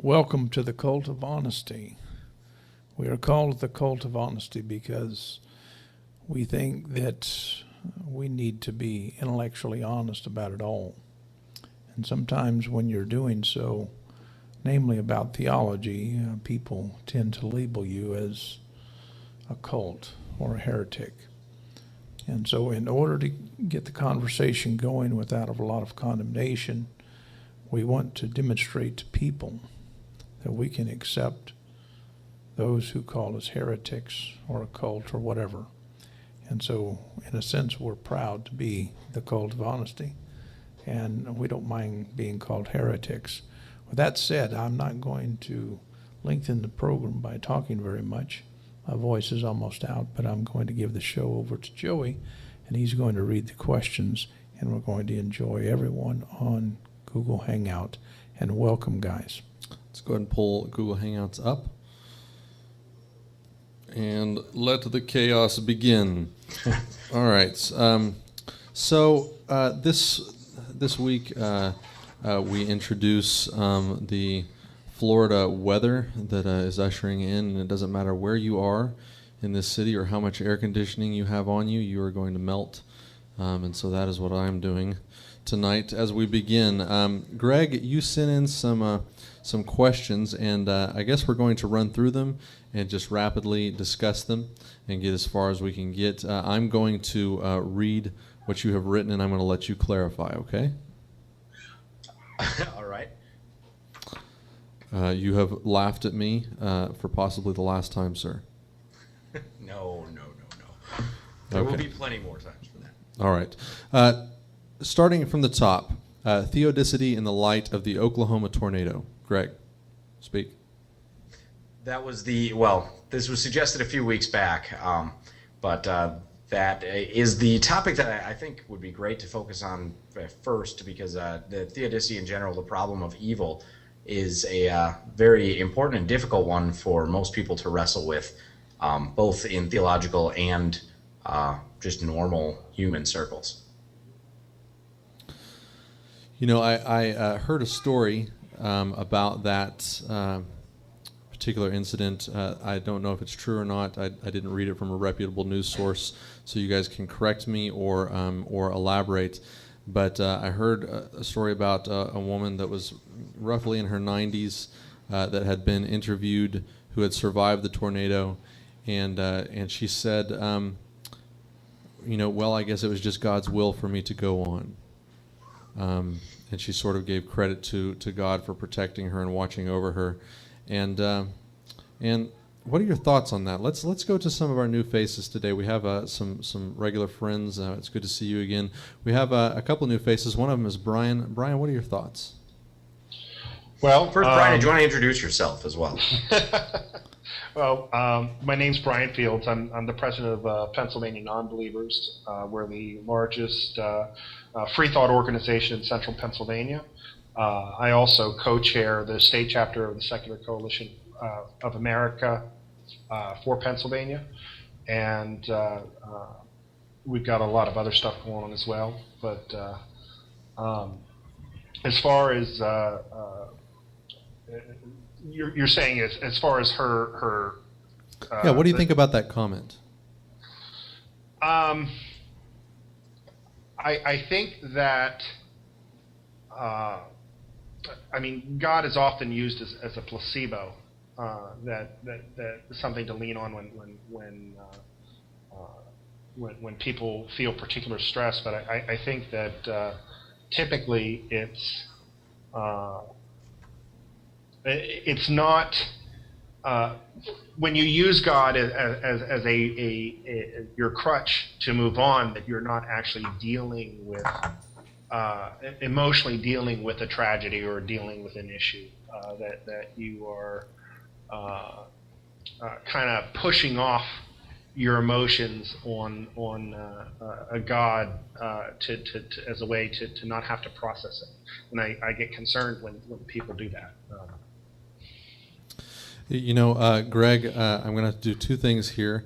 Welcome to the Cult of Honesty. We are called the Cult of Honesty because we think that we need to be intellectually honest about it all. And sometimes when you're doing so, namely about theology, people tend to label you as a cult or a heretic. And so in order to get the conversation going without a lot of condemnation, we want to demonstrate to people that we can accept those who call us heretics or a cult or whatever. And so, in a sense, we're proud to be the Cult of Honesty, and we don't mind being called heretics. With that said, I'm not going to lengthen the program by talking very much. My voice is almost out, but I'm going to give the show over to Joey, and he's going to read the questions, and we're going to enjoy everyone on Google Hangout. And welcome, guys. Let's go ahead and pull Google Hangouts up. And let the chaos begin. All right. So this week we introduce the Florida weather that is ushering in, and it doesn't matter where you are in this city or how much air conditioning you have on you, you are going to melt. And so that is what I'm doing tonight as we begin. Greg, you sent in some questions, and I guess we're going to run through them and just rapidly discuss them and get as far as we can get. I'm going to read what you have written, and I'm going to let you clarify, okay? All right. You have laughed at me for possibly the last time, sir. No. There will be plenty more times for that. All right. Starting from the top, Theodicy in the light of the Oklahoma tornado. Greg, speak. That was this was suggested a few weeks back, but that is the topic that I think would be great to focus on first, because the Theodicy in general, the problem of evil, is a very important and difficult one for most people to wrestle with, both in theological and just normal human circles. You know, I heard a story about that particular incident. I don't know if it's true or not. I didn't read it from a reputable news source, so you guys can correct me or elaborate. But I heard a story about a woman that was roughly in her 90s that had been interviewed, who had survived the tornado, and she said, well, I guess it was just God's will for me to go on. And she sort of gave credit to God for protecting her and watching over her. And what are your thoughts on that? Let's go to some of our new faces today. We have some regular friends. It's good to see you again. We have a couple new faces. One of them is Brian. Brian, what are your thoughts? Well, first, Brian, do you want to introduce yourself as well? Well, my name's Brian Fields. I'm the president of Pennsylvania Non-Believers. We're the largest free thought organization in central Pennsylvania. I also co-chair the state chapter of the Secular Coalition of America for Pennsylvania, and we've got a lot of other stuff going on as well. But as far as you're saying, as far as her what do you think about that comment? I think that God is often used as a placebo, that something to lean on when people feel particular stress. But I think that typically it's not when you use God as your crutch to move on, that you're not actually dealing with emotionally dealing with a tragedy or dealing with an issue, that you are kind of pushing off your emotions on a God to as a way to not have to process it. And I get concerned when people do that. Greg, I'm going to have to do two things here.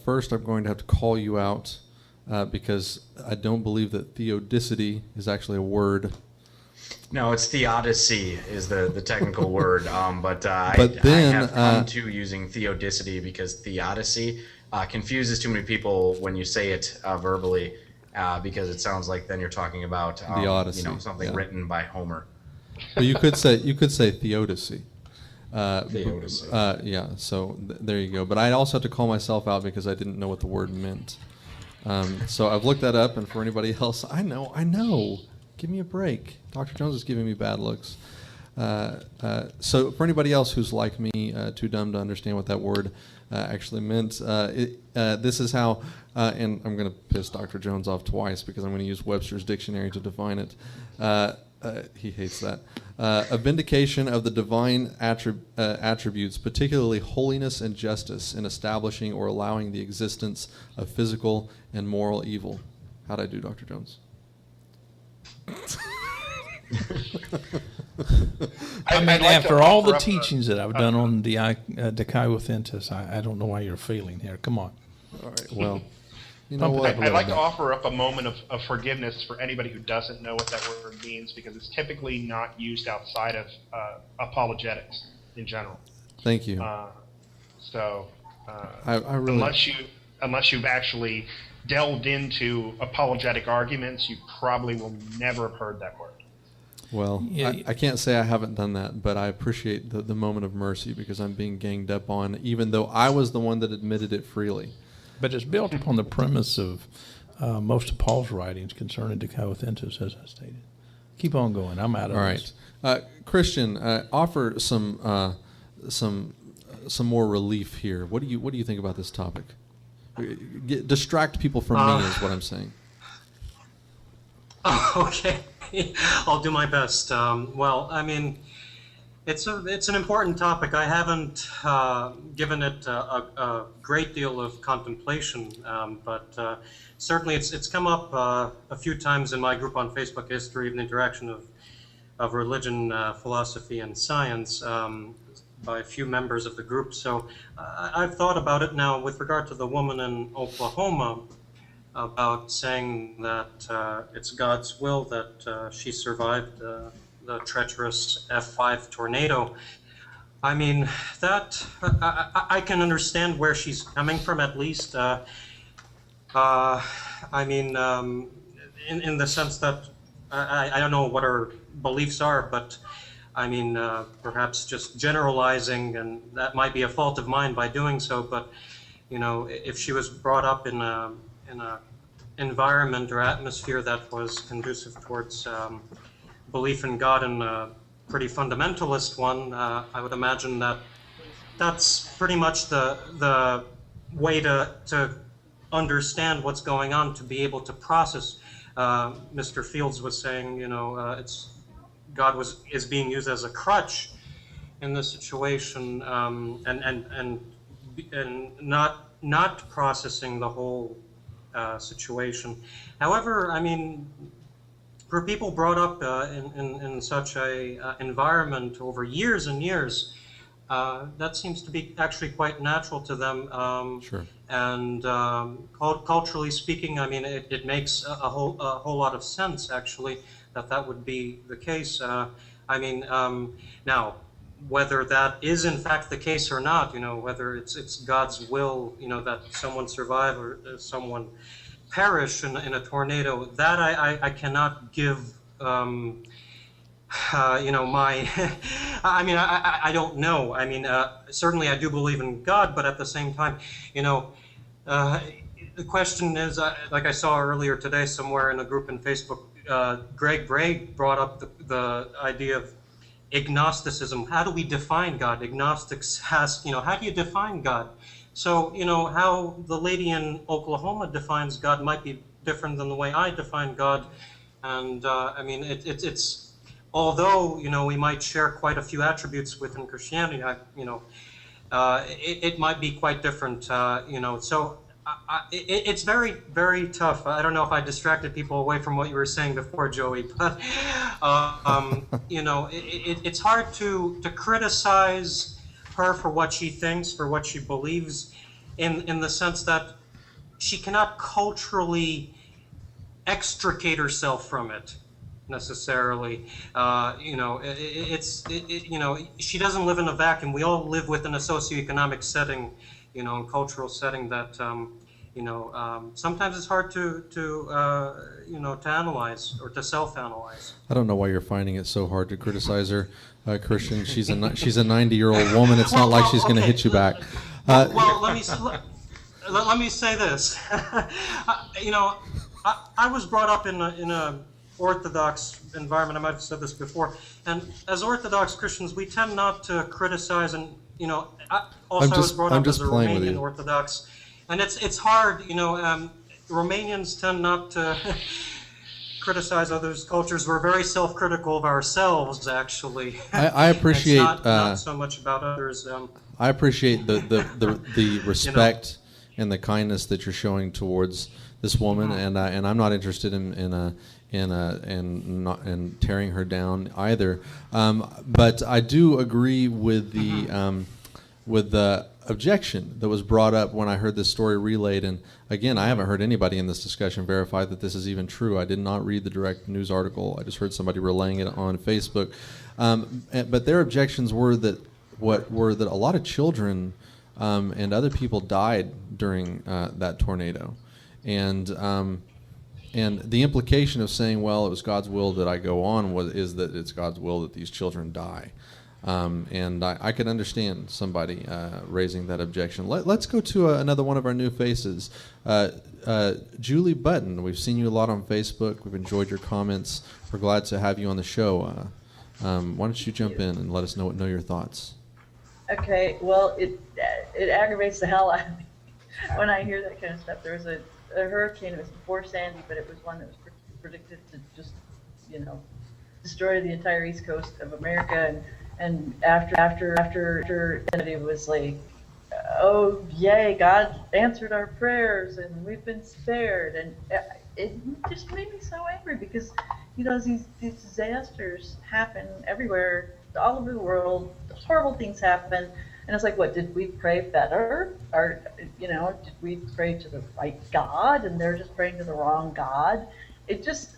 First, I'm going to have to call you out because I don't believe that theodicity is actually a word. No, it's Theodicy is the technical word, but I have come to using Theodicity because Theodicy confuses too many people when you say it verbally, because it sounds like then you're talking about the Odyssey, something written by Homer. But you could say Theodicy. Theodicy. Yeah, so there you go. But I also had to call myself out because I didn't know what the word meant. So I've looked that up, and for anybody else, I know. Give me a break. Dr. Jones is giving me bad looks. So for anybody else who's like me, too dumb to understand what that word actually meant, this is how, and I'm going to piss Dr. Jones off twice because I'm going to use Webster's dictionary to define it. He hates that. A vindication of the divine attributes, particularly holiness and justice, in establishing or allowing the existence of physical and moral evil. How'd I do, Dr. Jones? After all the teachings that I've done on the Dikaiothentis, I don't know why you're failing here. Come on. All right, well, you know what? I'd like to offer up a moment of forgiveness for anybody who doesn't know what that word means, because it's typically not used outside of apologetics in general. Thank you. I really, unless you've actually delved into apologetic arguments, you probably will never have heard that word. Well, yeah, I can't say I haven't done that, but I appreciate the moment of mercy because I'm being ganged up on, even though I was the one that admitted it freely. But it's built upon the premise of most of Paul's writings concerning Dikaiothentis, as I stated. Keep on going. I'm out of this. All right. Christian, offer some more relief here. What do you think about this topic? Distract people from me is what I'm saying. Okay, I'll do my best. Well, I mean, it's an important topic. I haven't given it a great deal of contemplation, but certainly it's come up a few times in my group on Facebook, History of the Interaction of Religion, Philosophy, and Science, by a few members of the group. So I've thought about it now with regard to the woman in Oklahoma, about saying that it's God's will that she survived the treacherous F5 tornado. I mean, that I can understand where she's coming from, at least. I mean, in the sense that I don't know what her beliefs are, but I mean, perhaps just generalizing, and that might be a fault of mine by doing so. But you know, if she was brought up in a environment or atmosphere that was conducive towards belief in God, and a pretty fundamentalist one, I would imagine that that's pretty much the way to understand what's going on, to be able to process. Mr. Fields was saying, you know, God is being used as a crutch in this situation, and not processing the whole situation. However, I mean, for people brought up in such a environment over years and years, that seems to be actually quite natural to them. Sure. And culturally speaking, I mean, it makes a whole lot of sense, actually, that would be the case. I mean, now, whether that is in fact the case or not, you know, whether it's God's will, you know, that someone survive or someone perish in a tornado, that I cannot give, you know, my, I mean, I don't know. I mean, certainly I do believe in God, but at the same time, you know, the question is, like I saw earlier today somewhere in a group in Facebook, Greg Bray brought up the idea of agnosticism. How do we define God? Agnostics ask, you know, how do you define God? So, you know, how the lady in Oklahoma defines God might be different than the way I define God. And I mean, it's although, you know, we might share quite a few attributes within Christianity, you know, it might be quite different, you know. So it's very, very tough. I don't know if I distracted people away from what you were saying before, Joey, but, you know, it's hard to criticize her for what she thinks, for what she believes, in the sense that she cannot culturally extricate herself from it. necessarily. She doesn't live in a vacuum. We all live within a socioeconomic setting, and cultural setting that, sometimes it's hard to analyze or to self-analyze. I don't know why you're finding it so hard to criticize her, Christian. She's a 90-year-old woman. It's not like she's going to hit you back. Well, let me say this. I was brought up in a Orthodox environment. I might have said this before. And as Orthodox Christians, we tend not to criticize. And I was brought up as a Romanian Orthodox, and it's hard. Romanians tend not to criticize others' cultures. We're very self-critical of ourselves, actually. I appreciate it's not so much about others. I appreciate the respect and the kindness that you're showing towards this woman, and I'm not interested in tearing her down either. But I do agree with the objection that was brought up when I heard this story relayed. And again, I haven't heard anybody in this discussion verify that this is even true. I did not read the direct news article. I just heard somebody relaying it on Facebook. But their objections were that a lot of children and other people died during that tornado, and the implication of saying, well, it was God's will that I go on is that it's God's will that these children die. And I could understand somebody raising that objection. Let's go to another one of our new faces. Julie Button, we've seen you a lot on Facebook. We've enjoyed your comments. We're glad to have you on the show. Why don't you jump in and let us know your thoughts? Okay, well, it aggravates the hell out of me when I hear that kind of stuff. There was a hurricane. It was before Sandy, but it was one that was predicted to just, destroy the entire east coast of America. And after it was like, oh yay, God answered our prayers and we've been spared. And it just made me so angry because these disasters happen everywhere, all over the world. Horrible things happen, and it's like, what, did we pray better? Or did we pray to the right God and they're just praying to the wrong God? It just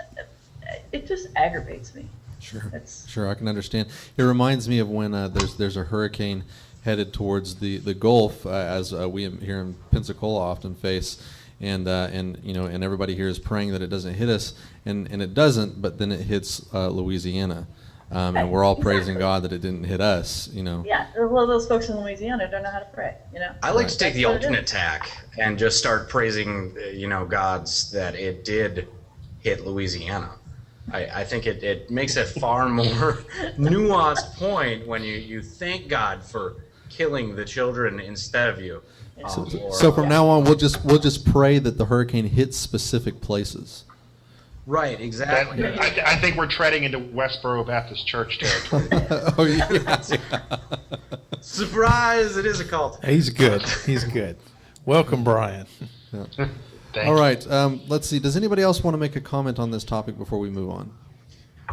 aggravates me. Sure, I can understand. It reminds me of when there's a hurricane headed towards the Gulf, as we here in Pensacola often face, and everybody here is praying that it doesn't hit us, and it doesn't, but then it hits Louisiana. And we're all praising God that it didn't hit us, Yeah, well, those folks in Louisiana don't know how to pray, I like to take the ultimate tack and just start praising, gods that it did hit Louisiana. I think it makes a far more nuanced point when you thank God for killing the children instead of you. So from now on, we'll just pray that the hurricane hits specific places. Right, exactly. I think we're treading into Westboro Baptist Church territory. Oh, yeah. Surprise! It is a cult. He's good. Welcome, Brian. Yeah. All right. Let's see. Does anybody else want to make a comment on this topic before we move on?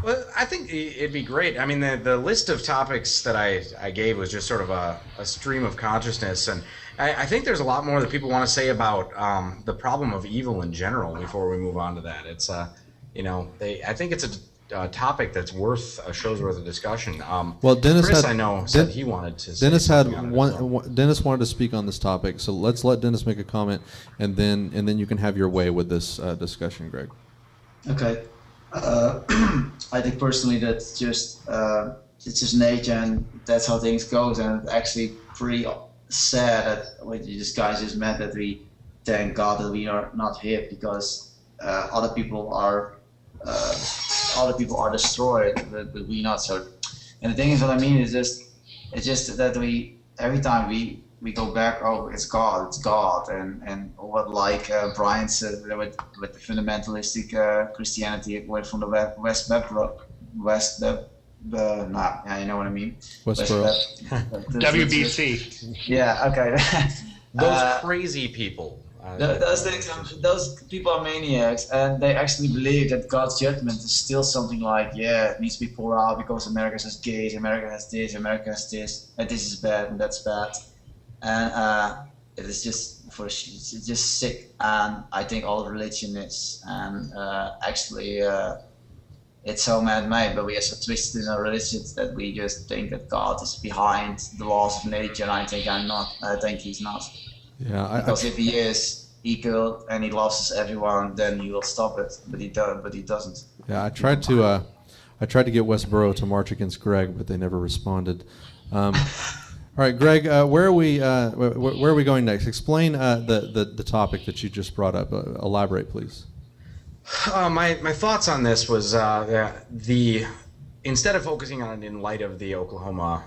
Well, I think it'd be great. I mean, the list of topics that I gave was just sort of a stream of consciousness, and I think there's a lot more that people want to say about the problem of evil in general before we move on to that. It's I think it's a topic that's worth a show's worth of discussion. Well, Dennis Chris, I know, said he wanted to. Dennis Dennis wanted to speak on this topic, so let's let Dennis make a comment, and then you can have your way with this discussion, Greg. Okay. I think personally that's just it's just nature, and that's how things goes, and it's actually pretty sad that what you guys just meant, that we thank God that we are not hit, because other people are destroyed, but we not. So, and the thing is, what I mean is it's just that we every time we go back, oh, it's God, and what, like Brian said with the fundamentalistic Christianity went from the you know what I mean? Westboro. WBC. Yeah, okay. Those crazy people. Those people are maniacs, and they actually believe that God's judgment is still something like, it needs to be poured out because America has gays, America has this, and this is bad and that's bad. And it is it's just sick, and I think all religion is, and actually it's so man-made, but we are so twisted in our religions that we just think that God is behind the laws of nature, and I think I'm not. I think he's not. Yeah, Because if he is equal and he loves everyone, then he will stop it, but he doesn't. Yeah, I tried to get Westboro to march against Greg, but they never responded. All right, Greg, where are we going next? Explain the topic that you just brought up. Elaborate, please. My thoughts on this was instead of focusing on it in light of the Oklahoma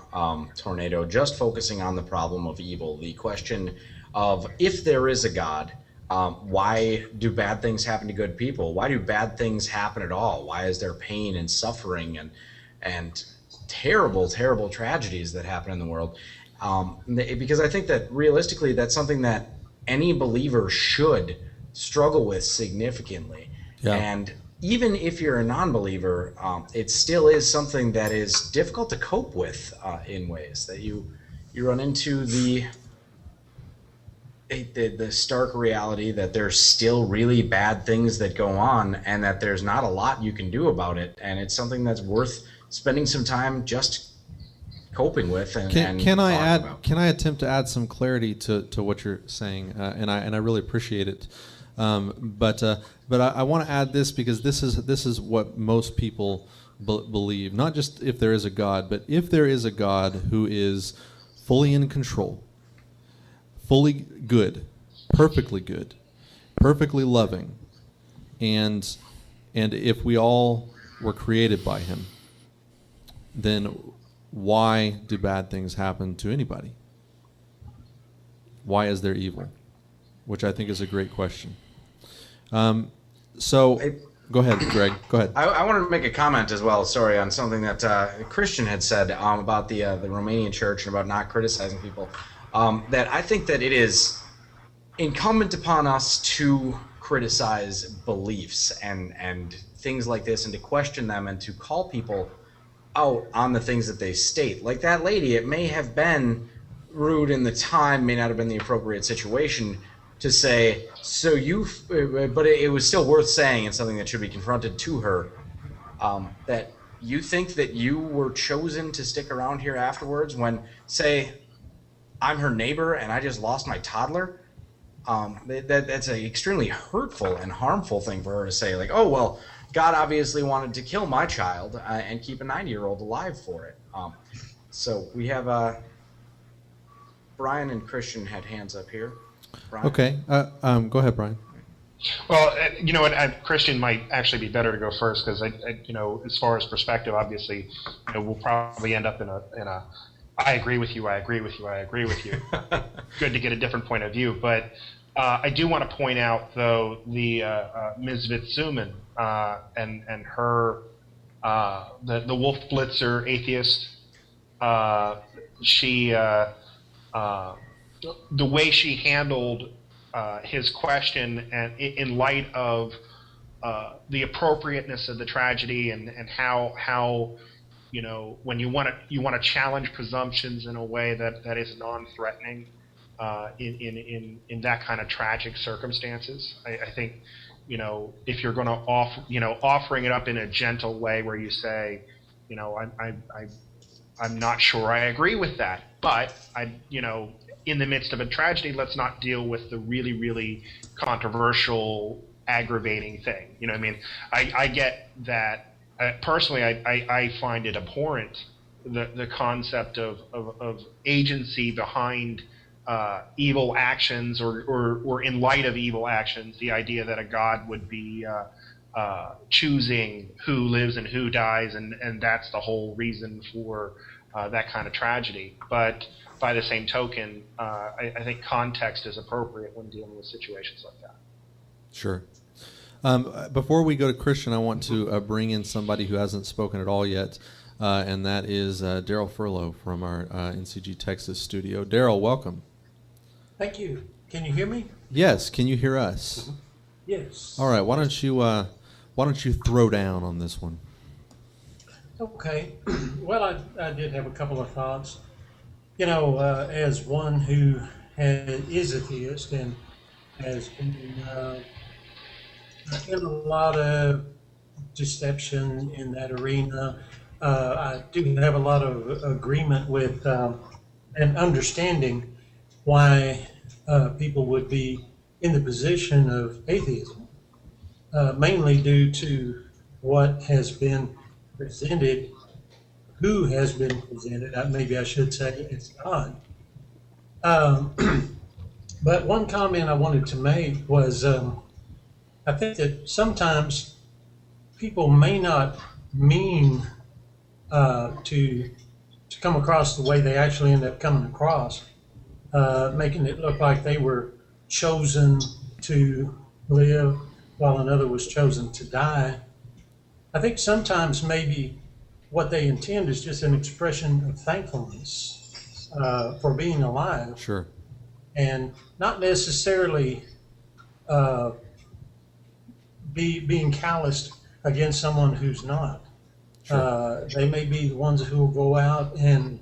tornado, just focusing on the problem of evil, the question of if there is a God, why do bad things happen to good people? Why do bad things happen at all? Why is there pain and suffering and terrible, terrible tragedies that happen in the world? Because I think that realistically, that's something that any believer should struggle with significantly. Yeah. And even if you're a non-believer, it still is something that is difficult to cope with in ways that you run into the stark reality that there's still really bad things that go on, and that there's not a lot you can do about it, and it's something that's worth spending some time just coping with. Can I attempt to add some clarity to what you're saying, and I really appreciate it. But I want to add this because this is what most people believe. Not just if there is a God, but if there is a God who is fully in control, fully good, perfectly loving, and if we all were created by him, then why do bad things happen to anybody? Why is there evil? Which I think is a great question. So go ahead, Greg. Go ahead. I wanted to make a comment as well, sorry, on something that Christian had said about the Romanian church and about not criticizing people. That I think that it is incumbent upon us to criticize beliefs and things like this, and to question them, and to call people out on the things that they state. Like that lady, it may have been rude in the time, may not have been the appropriate situation to say, but it was still worth saying, and something that should be confronted to her, that you think that you were chosen to stick around here afterwards when, say, I'm her neighbor and I just lost my toddler. That's an extremely hurtful and harmful thing for her to say. Like, oh, well, God obviously wanted to kill my child and keep a 90-year-old alive for it. So we have Brian and Christian had hands up here. Brian? Okay. Go ahead, Brian. Well, you know what, Christian might actually be better to go first because as far as perspective, obviously, we'll probably end up in a I agree with you. I agree with you. I agree with you. Good to get a different point of view, but I do want to point out though the Ms. Vitsuman and her the Wolf Blitzer atheist. She the way she handled his question, and in light of the appropriateness of the tragedy, and how when you want to challenge presumptions in a way that is non-threatening in that kind of tragic circumstances. I think if you're going to offering it up in a gentle way where you say, I'm not sure I agree with that, but in the midst of a tragedy, let's not deal with the really, really controversial, aggravating thing. I get that. Personally, I find it abhorrent, the concept of agency behind evil actions, or in light of evil actions, the idea that a God would be choosing who lives and who dies, and that's the whole reason for that kind of tragedy. But by the same token, I think context is appropriate when dealing with situations like that. Sure. Before we go to Christian, I want to bring in somebody who hasn't spoken at all yet, and that is Daryl Furlow from our NCG Texas studio. Daryl, welcome. Thank you. Can you hear me? Yes. Can you hear us? Yes. All right. Why don't you throw down on this one? Okay. Well, I did have a couple of thoughts. As one who is a theist and has been in a lot of deception in that arena. I do have a lot of agreement with and understanding why people would be in the position of atheism, mainly due to what has been presented, who has been presented. Maybe I should say it's God. But one comment I wanted to make was I think that sometimes people may not mean to come across the way they actually end up coming across, making it look like they were chosen to live while another was chosen to die. I think sometimes maybe what they intend is just an expression of thankfulness for being alive, Sure. and not necessarily being calloused against someone who's not. They may be the ones who will go out and,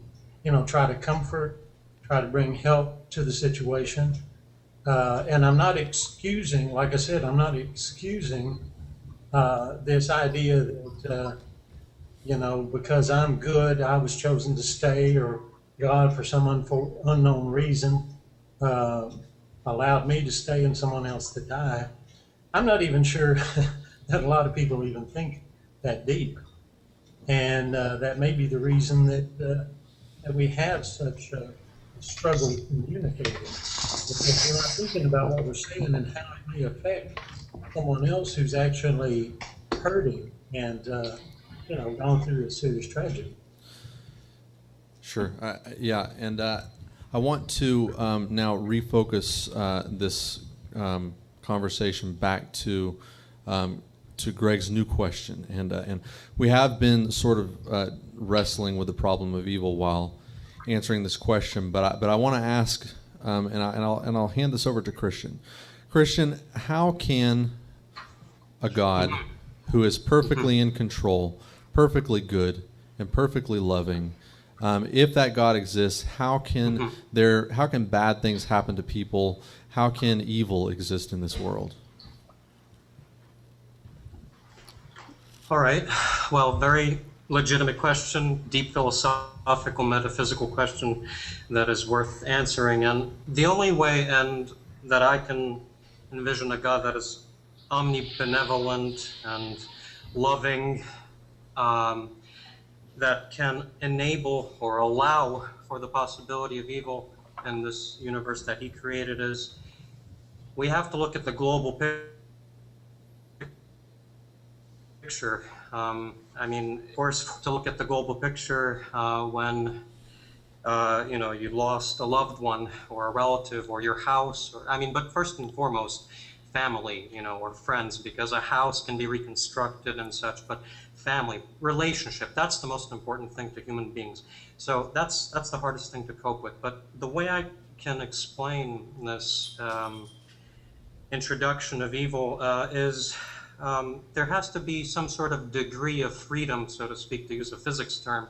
try to comfort, try to bring help to the situation. And I'm not excusing, like I said, I'm not excusing this idea that, because I'm good, I was chosen to stay, or God, for some unknown reason, allowed me to stay and someone else to die. I'm not even sure that a lot of people even think that deep. And that may be the reason that we have such a struggle communicating. Because we're not thinking about what we're saying and how it may affect someone else who's actually hurting and, gone through a serious tragedy. Sure. Yeah, and I want to now refocus this conversation back to Greg's new question, and we have been sort of wrestling with the problem of evil while answering this question, but I want to ask, and I'll hand this over to Christian. Christian, how can a God who is perfectly in control, perfectly good, and perfectly loving, if that God exists, how can bad things happen to people? How can evil exist in this world? All right. Well, very legitimate question, deep philosophical, metaphysical question that is worth answering. And the only way that I can envision a God that is omnibenevolent and loving, that can enable or allow for the possibility of evil in this universe that he created, is we have to look at the global picture. Of course, to look at the global picture when you lost a loved one or a relative or your house, but first and foremost, family, or friends, because a house can be reconstructed and such, but family, relationship, that's the most important thing to human beings. So that's the hardest thing to cope with. But the way I can explain this introduction of evil is there has to be some sort of degree of freedom, so to speak, to use a physics term.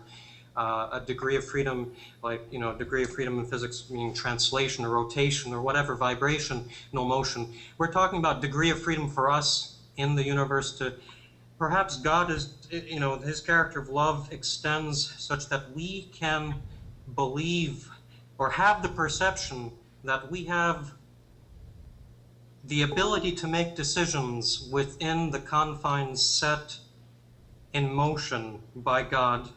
A degree of freedom, like, degree of freedom in physics meaning translation or rotation or whatever, vibration, no motion. We're talking about degree of freedom for us in the universe to, perhaps God is, his character of love extends such that we can believe or have the perception that we have the ability to make decisions within the confines set in motion by God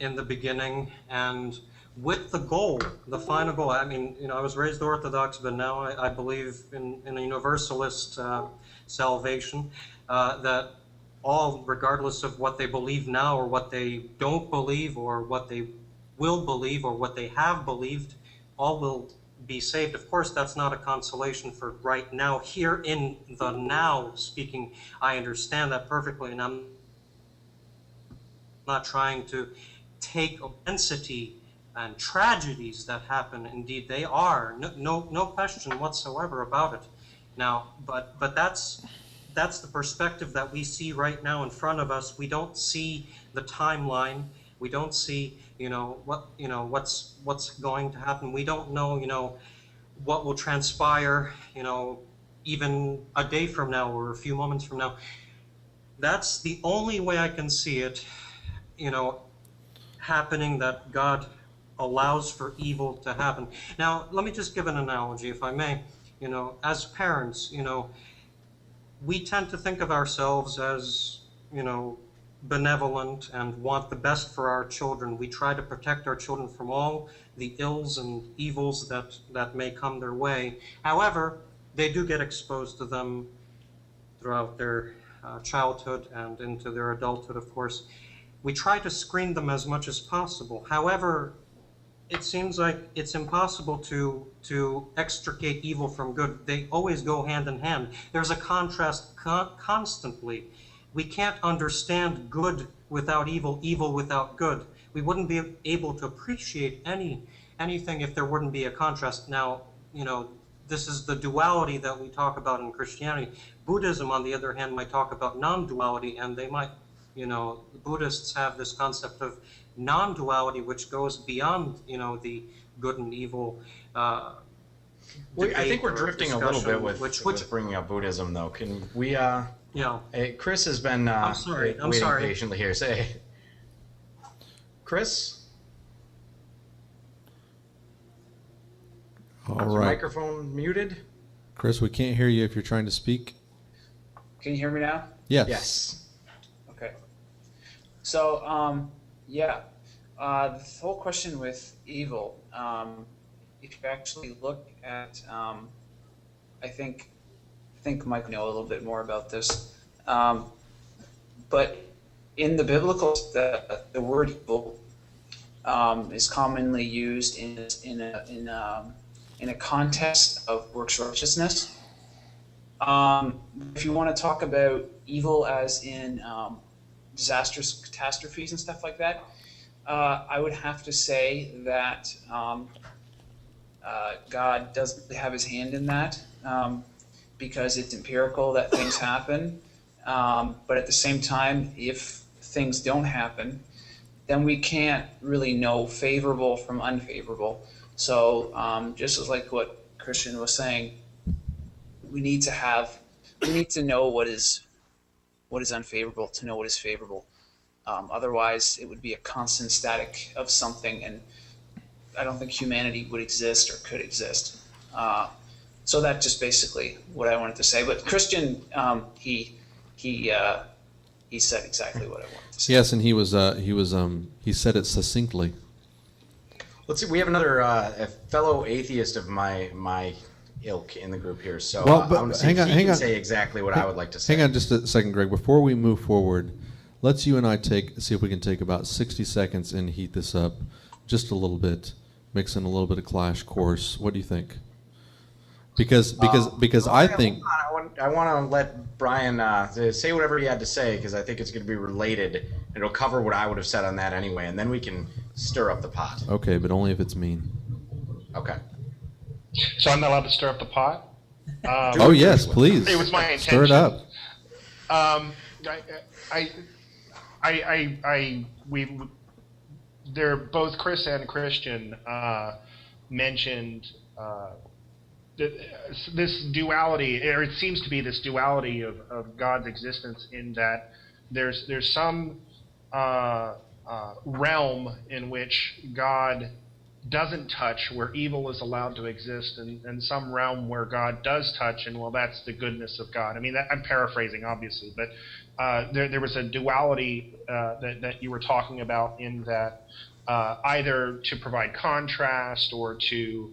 in the beginning, and with the goal, the final goal. I was raised Orthodox, but now I believe in a universalist salvation, that all, regardless of what they believe now or what they don't believe or what they will believe or what they have believed, all will be saved. Of course, that's not a consolation for right now. Here in the now speaking, I understand that perfectly, and I'm not trying to take immensity and tragedies that happen. Indeed, they are. No question whatsoever about it. Now, but that's the perspective that we see right now in front of us. We don't see the timeline. We don't see, what's going to happen. We don't know, what will transpire, even a day from now or a few moments from now. That's the only way I can see it, happening, that God allows for evil to happen. Now, let me just give an analogy, if I may. As parents, we tend to think of ourselves as, benevolent and want the best for our children. We try to protect our children from all the ills and evils that may come their way. However, they do get exposed to them throughout their childhood and into their adulthood, of course. We try to screen them as much as possible. However, it seems like it's impossible to extricate evil from good. They always go hand in hand. There's a contrast constantly. We can't understand good without evil, evil without good. We wouldn't be able to appreciate anything if there wouldn't be a contrast. Now, this is the duality that we talk about in Christianity. Buddhism, on the other hand, might talk about non-duality, and they might, the Buddhists have this concept of non-duality, which goes beyond, the good and evil. I think we're drifting a little bit with bringing up Buddhism, though. Can we? Yeah. Chris has been I'm sorry. waiting patiently here. Say, Chris. All Is your right. microphone muted? Chris, we can't hear you if you're trying to speak. Can you hear me now? Yes. Yes. Okay. So, the whole question with evil, if you actually look at, I think Mike know a little bit more about this, but in the biblical, the word evil is commonly used in a context of works righteousness. If you want to talk about evil as in disastrous catastrophes and stuff like that, I would have to say that God doesn't have his hand in that, because it's empirical that things happen. But at the same time, if things don't happen, then we can't really know favorable from unfavorable. So just as like what Christian was saying, we need to know what is unfavorable to know what is favorable. Otherwise, it would be a constant static of something, and I don't think humanity would exist or could exist. So that's just basically what I wanted to say. But Christian, he said exactly what I wanted to say. Yes, and he said it succinctly. Let's see. We have another a fellow atheist of my ilk in the group here. So Well, but I want to see if he can say exactly what I would like to say. Hang on just a second, Greg. Before we move forward, let's you and I see if we can take about 60 seconds and heat this up just a little bit, mix in a little bit of Clash Course. What do you think? Because I think I want to let Brian say whatever he had to say, because I think it's going to be related, and it'll cover what I would have said on that anyway, and then we can stir up the pot. Okay, but only if it's mean. Okay. So I'm not allowed to stir up the pot? Oh yes, please. It was my intention. Stir it up. Both Chris and Christian mentioned this duality, or it seems to be this duality of God's existence, in that there's some realm in which God doesn't touch, where evil is allowed to exist, and some realm where God does touch, and well, that's the goodness of God. I mean, I'm paraphrasing, obviously, but there was a duality that you were talking about, in that either to provide contrast or to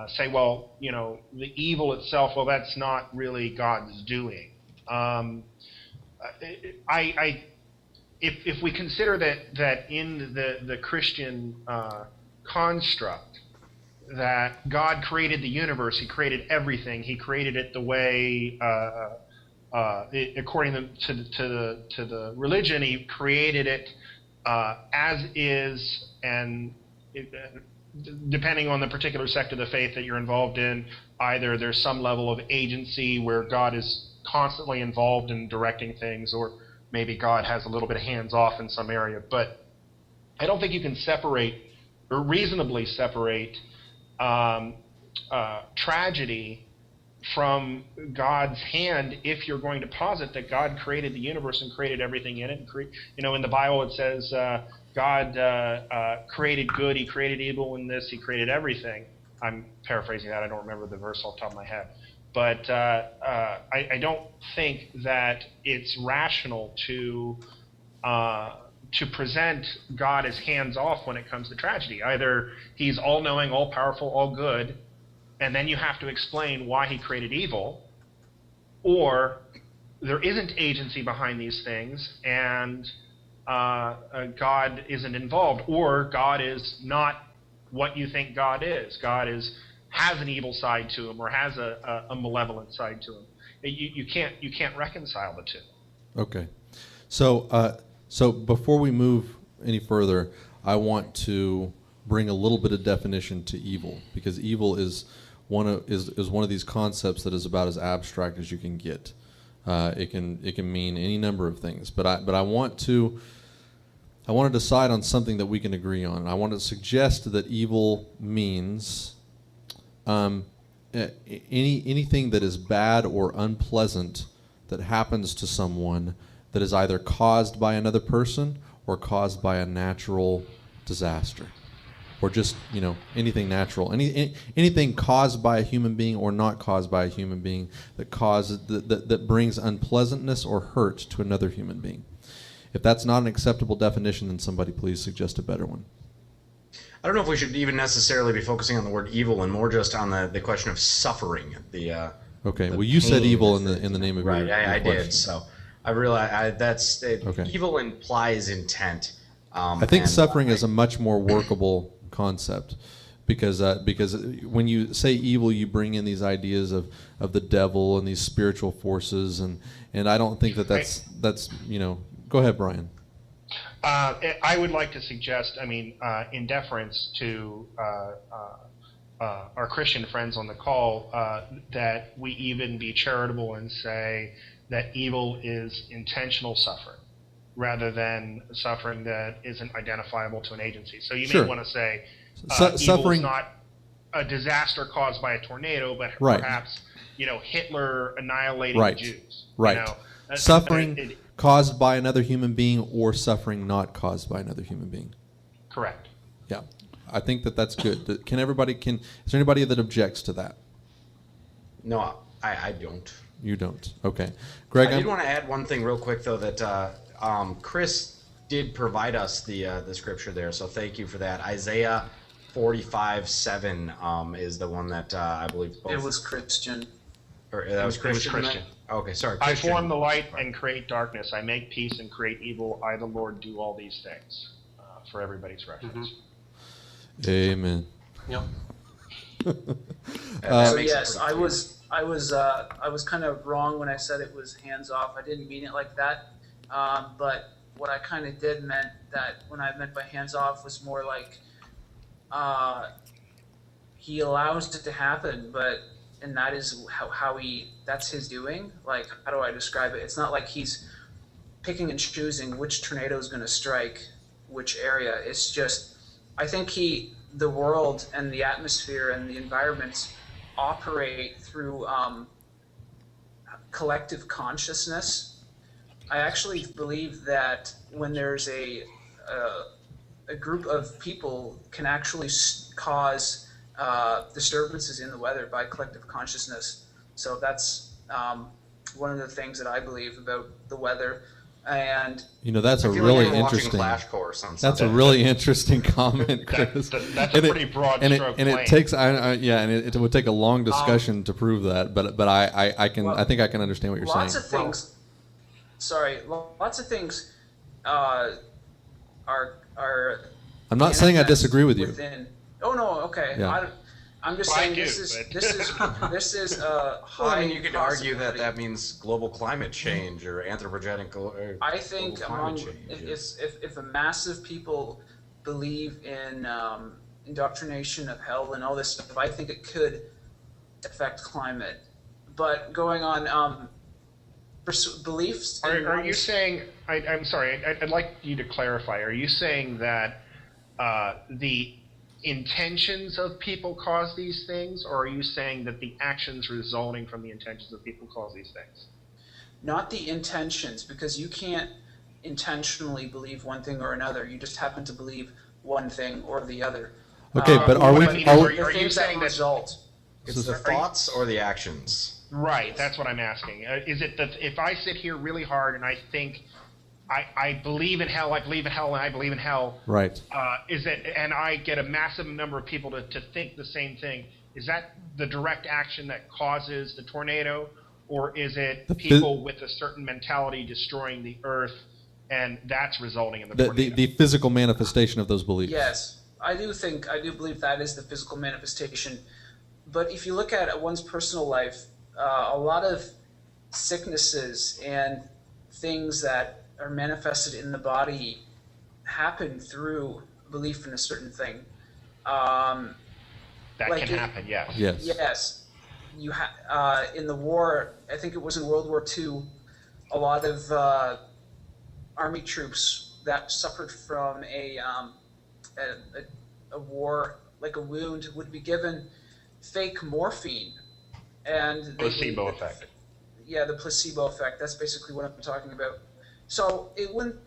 say, well, the evil itself, well, that's not really God's doing. If we consider that in the Christian construct, that God created the universe, he created everything, he created it the way, according to the religion, he created it as is, and depending on the particular sect of the faith that you're involved in, either there's some level of agency where God is constantly involved in directing things, or maybe God has a little bit of hands off in some area. But I don't think you can separate, or reasonably separate, tragedy from God's hand if you're going to posit that God created the universe and created everything in it. In the Bible it says God created good, he created evil in this, he created everything. I'm paraphrasing that. I don't remember the verse off the top of my head. But I don't think that it's rational to present God as hands-off when it comes to tragedy. Either he's all-knowing, all-powerful, all-good, and then you have to explain why he created evil, or there isn't agency behind these things, and God isn't involved, or God is not what you think God is. God has an evil side to him, or has a malevolent side to him. You can't reconcile the two. Okay, so before we move any further, I want to bring a little bit of definition to evil, because evil is one of these concepts that is about as abstract as you can get. It can mean any number of things, but I want to decide on something that we can agree on. I want to suggest that evil means anything that is bad or unpleasant that happens to someone that is either caused by another person or caused by a natural disaster, or just anything natural, anything caused by a human being or not caused by a human being that brings unpleasantness or hurt to another human being. If that's not an acceptable definition, then somebody please suggest a better one. I don't know if we should even necessarily be focusing on the word evil and more just on the question of suffering. Okay. Well, you said evil in the name of right. your I question. did. So I realize that's Okay. Evil implies intent. I think suffering is a much more workable concept, because when you say evil, you bring in these ideas of the devil and these spiritual forces, and I don't think that's Go ahead, Brian. I would like to suggest, in deference to our Christian friends on the call, that we even be charitable and say that evil is intentional suffering, rather than suffering that isn't identifiable to an agency. So you may want to say evil suffering is not a disaster caused by a tornado, but right. perhaps Hitler annihilating right. the Jews. Right. Suffering caused by another human being, or suffering not caused by another human being. Correct. Yeah, I think that's good. Is there anybody that objects to that? No, I don't. You don't. Okay, Greg. I did want to add one thing real quick, though, that Chris did provide us the scripture there, so thank you for that. Isaiah 45:7 is the one that I believe both. It was Christian. Or that was Christian. It was Christian. Okay, sorry. I Christian. form the light and create darkness. I make peace and create evil. I, the Lord, do all these things. For everybody's reference. Mm-hmm. Amen. Yep. So yes, I was kind of wrong when I said it was hands off. I didn't mean it like that. But what I kind of did meant that when I meant by hands off was more like he allows it to happen, and that is how that's his doing. Like, how do I describe it? It's not like he's picking and choosing which tornado is going to strike which area. It's just, I think the world and the atmosphere and the environments operate through collective consciousness. I actually believe that when there's a group of people can actually cause disturbances in the weather by collective consciousness. So that's one of the things that I believe about the weather. And that's a really interesting. Flash course on that's a really interesting comment, Chris. That's a pretty broad stroke. And it takes, it would take a long discussion to prove that. But I think I can understand what you're saying. Lots of things. Lots of things are. I'm not saying I disagree with you. Within. Oh no, okay. Yeah. I'm just saying this is a high. Well, I mean, you could argue possibility. that means global climate change or anthropogenic. I think global climate change. if a mass of people believe in indoctrination of hell and all this stuff, I think it could affect climate. But going on beliefs. Are you saying? I'm sorry. I'd like you to clarify. Are you saying that the intentions of people cause these things, or are you saying that the actions resulting from the intentions of people cause these things? Not the intentions, because you can't intentionally believe one thing or another. You just happen to believe one thing or the other. Okay, but what I mean is, are The you things saying that result? It's the thoughts or the actions? Right, that's what I'm asking. Is it that if I sit here really hard and I think I believe in hell, and I believe in hell, Right. Is it, and I get a massive number of people to think the same thing, is that the direct action that causes the tornado, or is it people with a certain mentality destroying the earth, and that's resulting in the tornado? The physical manifestation of those beliefs. Yes, I do believe that is the physical manifestation. But if you look at one's personal life, a lot of sicknesses and things that are manifested in the body happen through belief in a certain thing. That can happen, yes. Yes. Yes. In the war, I think it was in World War II, a lot of army troops that suffered from a war, like a wound, would be given fake morphine. And Placebo effect. Yeah, the placebo effect. That's basically what I'm talking about. So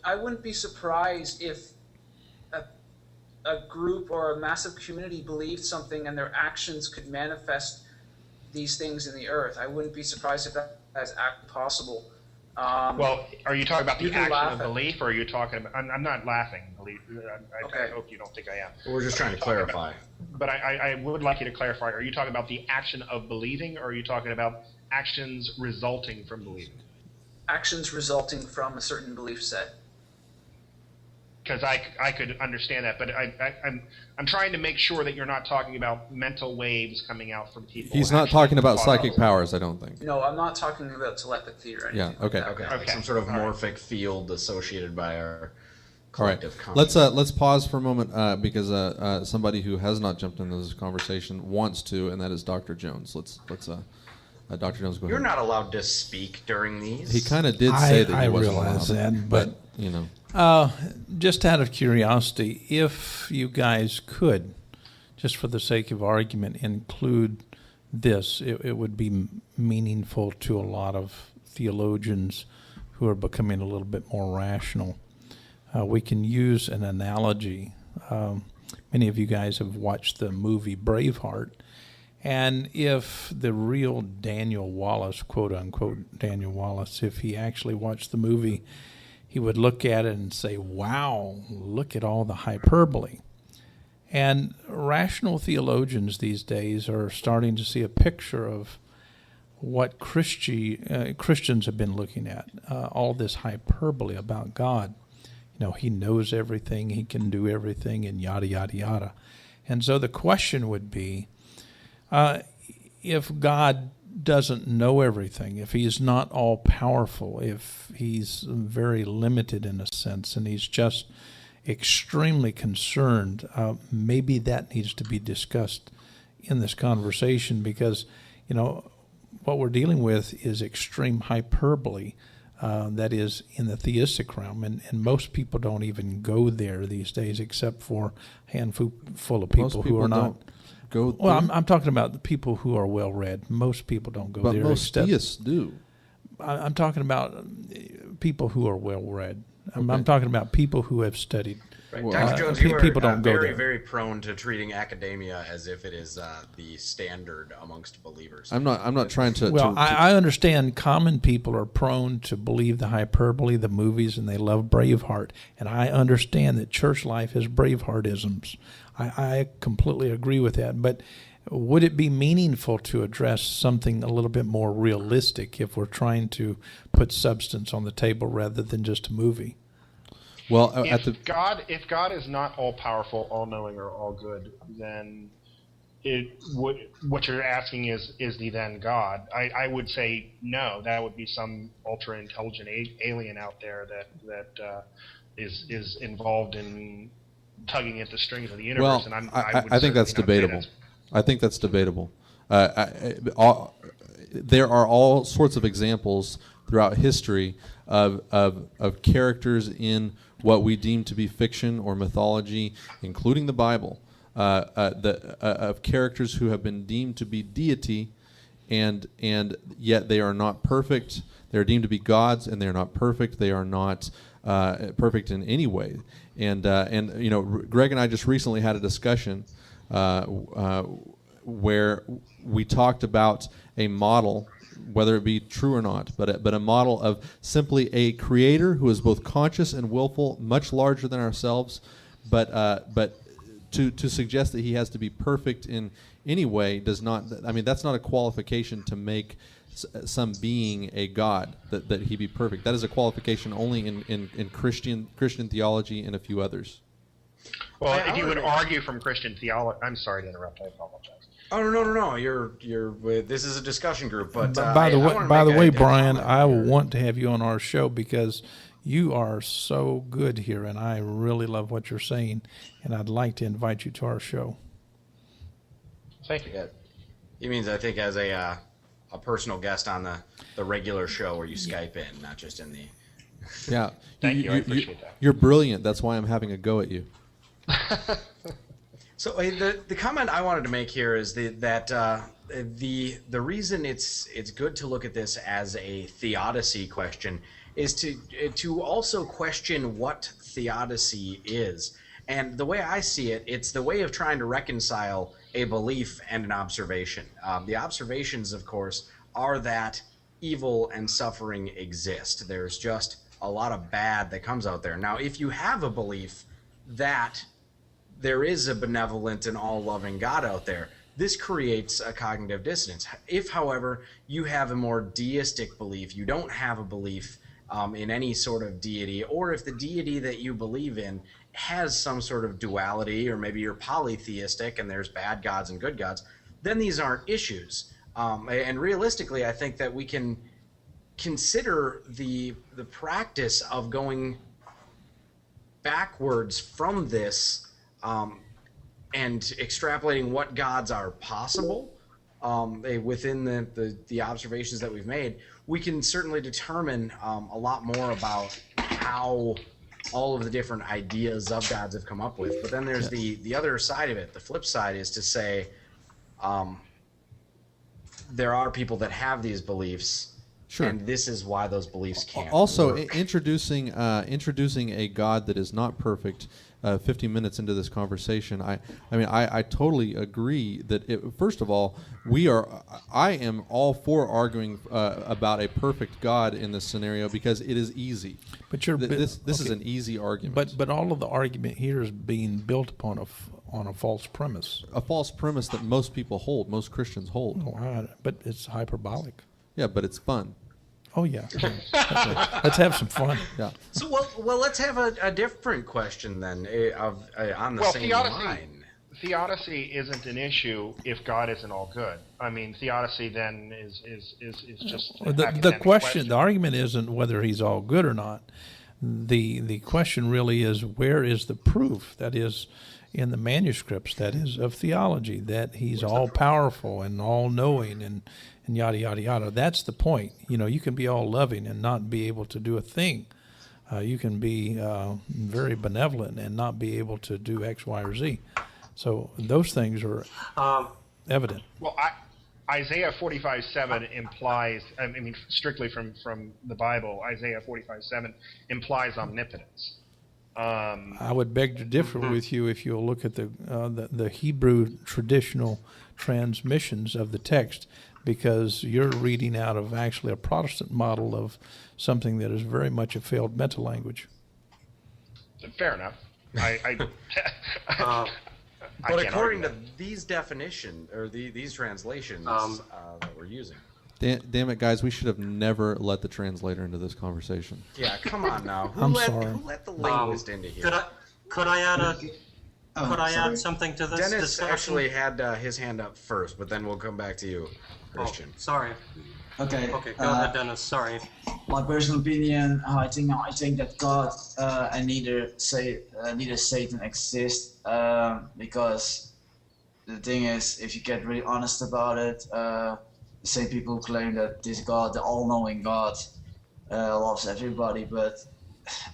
I wouldn't be surprised if a group or a massive community believed something and their actions could manifest these things in the earth. I wouldn't be surprised if that is possible. Well, are you talking about the you can action of laugh at- belief, or are you talking about... I'm not laughing, believe. I Okay. hope you don't think I am. We're just trying to clarify. But I would like you to clarify, are you talking about the action of believing, or are you talking about actions resulting from believing? Actions resulting from a certain belief set. Because I could understand that, but I'm trying to make sure that you're not talking about mental waves coming out from people. He's not actually talking about cause psychic those. powers, I don't think. No, I'm not talking about telepathy or anything. Yeah, okay. Like that. Okay, like some sort of morphic field associated by our All right. collective consciousness. Let's pause for a moment because somebody who has not jumped into this conversation wants to, and that is Dr. Jones. Let's Dr. Jones, go You're ahead. not allowed to speak during these. He kind of did say that I he wasn't realize allowed, that, but you know. just out of curiosity, if you guys could, just for the sake of argument, include this, it would be meaningful to a lot of theologians who are becoming a little bit more rational. We can use an analogy. Many of you guys have watched the movie Braveheart. And if the real Daniel Wallace, quote unquote Daniel Wallace, if he actually watched the movie, he would look at it and say, wow, look at all the hyperbole. And rational theologians these days are starting to see a picture of what Christians have been looking at, all this hyperbole about God. You know, he knows everything, he can do everything, and yada, yada, yada. And so the question would be, if God doesn't know everything, if he's not all powerful, if he's very limited in a sense, and he's just extremely concerned, maybe that needs to be discussed in this conversation, because, you know, what we're dealing with is extreme hyperbole that is in the theistic realm, and most people don't even go there these days, except for a handful of people who are not. Don't go Well, there. I'm talking about the people who are well read. Most people don't go But there. most except, theists do. I'm talking about people who are well read. I'm Okay. talking about people who have studied. Right. Well, Dr. Jones, you are people don't go very, there. very prone to treating academia as if it is the standard amongst believers. I'm not trying to. Well, I understand common people are prone to believe the hyperbole, the movies, and they love Braveheart. And I understand that church life has Braveheartisms. I completely agree with that. But would it be meaningful to address something a little bit more realistic if we're trying to put substance on the table rather than just a movie? well, If God is not all powerful, all knowing, or all good, then what you're asking is he then God? I would say no. That would be some ultra intelligent alien out there that is involved in tugging at the strings of the universe. well, And I think that's debatable. I think that's debatable. There are all sorts of examples throughout history of characters in what we deem to be fiction or mythology, including the Bible, of characters who have been deemed to be deity, and yet they are not perfect. They are deemed to be gods, and they are not perfect. They are not perfect in any way. And Greg and I just recently had a discussion where we talked about a model, whether it be true or not, but a model of simply a creator who is both conscious and willful, much larger than ourselves, but to suggest that he has to be perfect in any way does not. I mean, that's not a qualification to make some being a god, that he be perfect. That is a qualification only in Christian theology and a few others. Well, if you would argue from Christian theology, I'm sorry to interrupt. I apologize. Oh no! You're. This is a discussion group, but by the way, Brian, I want to have you on our show because you are so good here, and I really love what you're saying, and I'd like to invite you to our show. Thank you. Yeah. He means, I think, as a personal guest on the regular show where you Skype in, not just in the. Yeah. Thank you. I appreciate that. You're brilliant. That's why I'm having a go at you. So the comment I wanted to make here is that the reason it's good to look at this as a theodicy question is to also question what theodicy is. And the way I see it, it's the way of trying to reconcile a belief and an observation. The observations, of course, are that evil and suffering exist. There's just a lot of bad that comes out there. Now, if you have a belief that there is a benevolent and all-loving God out there, this creates a cognitive dissonance. If, however, you have a more deistic belief, you don't have a belief in any sort of deity, or if the deity that you believe in has some sort of duality, or maybe you're polytheistic and there's bad gods and good gods, then these aren't issues. And realistically, I think that we can consider the practice of going backwards from this and extrapolating what gods are possible within the observations that we've made. We can certainly determine a lot more about how all of the different ideas of gods have come up with. But then there's the other side of it. The flip side is to say there are people that have these beliefs. Sure. And this is why those beliefs can't also work. introducing a God that is not perfect 50 minutes into this conversation, I totally agree that first of all, I am all for arguing about a perfect God in this scenario because it is easy. But this is an easy argument. But all of the argument here is being built upon a false premise. A false premise that most people hold, most Christians hold. Oh, but it's hyperbolic. Yeah, but it's fun. Oh yeah, let's have some fun. Yeah. So well, let's have a different question then on the same line. Theodicy isn't an issue if God isn't all good. I mean, theodicy then is just an the question. The argument isn't whether he's all good or not. The question really is, where is the proof? That is, in the manuscripts, that is, of theology, that he's all powerful and all knowing and yada yada yada. That's the point. You can be all loving and not be able to do a thing. You can be very benevolent and not be able to do X, Y, or Z. So those things are evident. Well, Isaiah 45:7 implies, I mean, strictly from the Bible, Isaiah 45:7 implies omnipotence. I would beg to differ with you if you'll look at the Hebrew traditional transmissions of the text, because you're reading out of actually a Protestant model of something that is very much a failed meta language. Fair enough. But according to these definitions or these translations that we're using. Damn it, guys! We should have never let the translator into this conversation. Yeah, come on now. I'm sorry. Who let the linguist into here? Could I add something to this Dennis discussion? actually had his hand up first, but then we'll come back to you, Christian. Oh, sorry. Okay. Okay, go ahead, Dennis. Sorry. My personal opinion, I think that God and neither Satan exist, because the thing is, if you get really honest about it, the same people claim that this God, the all-knowing God, loves everybody,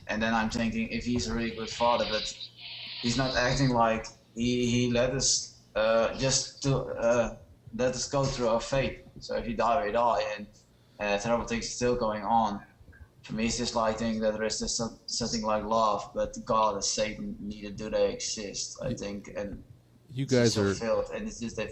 and then I'm thinking, if he's a really good father, but he's not acting like he let us just to let us go through our faith. So if you die, we die, and terrible things are still going on. For me, it's just like thinking that there is just something like love, but God and Satan, neither do they exist. I think, and You guys are fulfilled, and it's just they're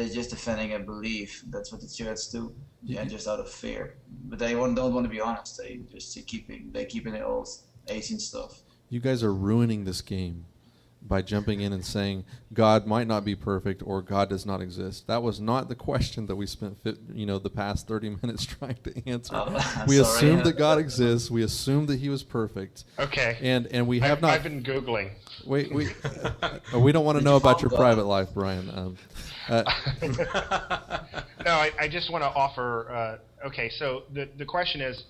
just defending a belief. That's what the church do, just out of fear. But they don't want to be honest. They just keeping the old ancient stuff. You guys are ruining this game by jumping in and saying God might not be perfect or God does not exist. That was not the question that we spent the past 30 minutes trying to answer. We assumed that God exists. We assumed that he was perfect. Okay. And we have not. I've been Googling. We don't want to know about your private life, Brian. No, I just want to offer. Okay, so the question is,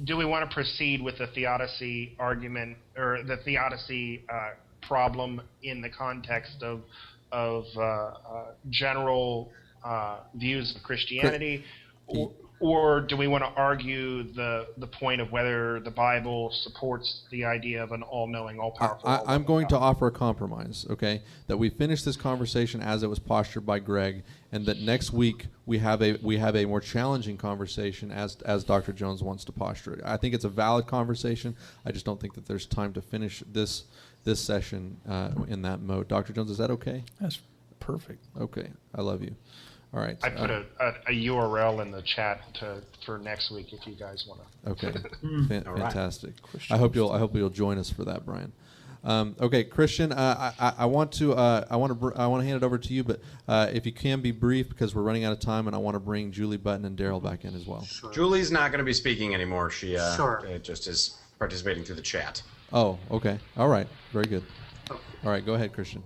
do we want to proceed with the theodicy argument or the theodicy problem in the context of general views of Christianity, or do we want to argue the point of whether the Bible supports the idea of an all-knowing, all-powerful? I'm going to offer a compromise, okay? That we finish this conversation as it was postured by Greg, and that next week we have a more challenging conversation as Dr. Jones wants to posture it. I think it's a valid conversation. I just don't think that there's time to finish this session in that mode. Dr. Jones, is that okay? That's perfect. Okay, I love you. All right. I put a URL in the chat for next week if you guys want to. Okay, All right. fantastic. I hope you'll join us for that, Brian. Okay, Christian, I want to hand it over to you, but if you can be brief because we're running out of time, and I want to bring Julie Button and Daryl back in as well. Sure. Julie's not going to be speaking anymore. She Sure. just is participating through the chat. Oh, okay. All right. Very good. All right, go ahead, Christian.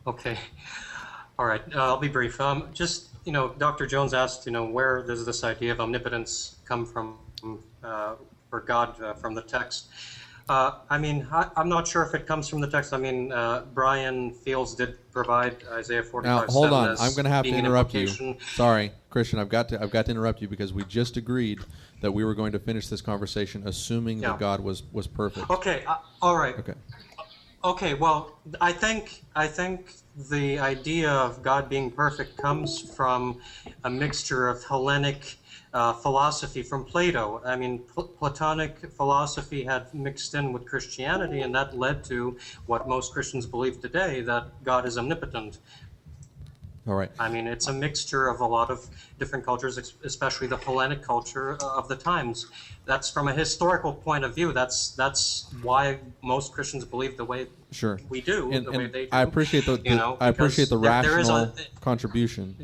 Okay. All right. I'll be brief. Dr. Jones asked, where does this idea of omnipotence come from, or God from the text? I'm not sure if it comes from the text. Brian Fields did provide Isaiah 45:7. Now, hold on. as I'm going to have to being an interrupt you. implication. Sorry, Christian. I've got to interrupt you because we just agreed that we were going to finish this conversation assuming that God was perfect. Okay. All right. Okay. Okay. Well, I think the idea of God being perfect comes from a mixture of Hellenic philosophy from Plato. Platonic philosophy had mixed in with Christianity, and that led to what most Christians believe today, that God is omnipotent. All right. It's a mixture of a lot of different cultures, especially the Hellenic culture of the times. That's from a historical point of view. That's why most Christians believe the way we do, and way they do. I appreciate I appreciate the rational contribution.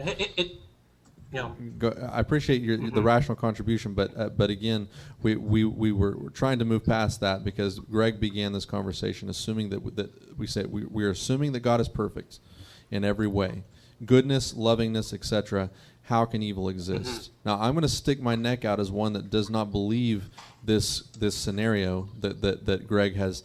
I appreciate the rational contribution, but again, we were trying to move past that because Greg began this conversation assuming that we say we're assuming that God is perfect in every way, goodness, lovingness, etc. How can evil exist? Now, I'm going to stick my neck out as one that does not believe this scenario that Greg has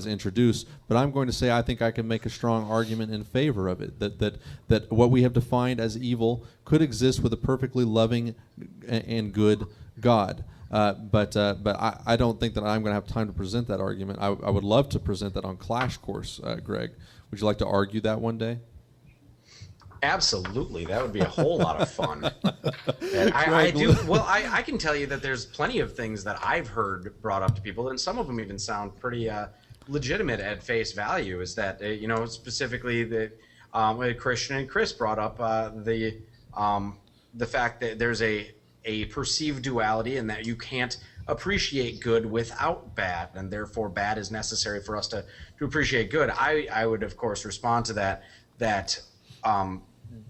introduced, but I'm going to say I think I can make a strong argument in favor of it. That what we have defined as evil could exist with a perfectly loving and good God. But I don't think that I'm going to have time to present that argument. I would love to present that on Clash Course, Greg. Would you like to argue that one day? Absolutely, that would be a whole lot of fun. And I do. Well, I can tell you that there's plenty of things that I've heard brought up to people, and some of them even sound pretty legitimate at face value. Is that specifically the Christian and Chris brought up the fact that there's a perceived duality, and that you can't appreciate good without bad, and therefore bad is necessary for us to appreciate good. I would of course respond to that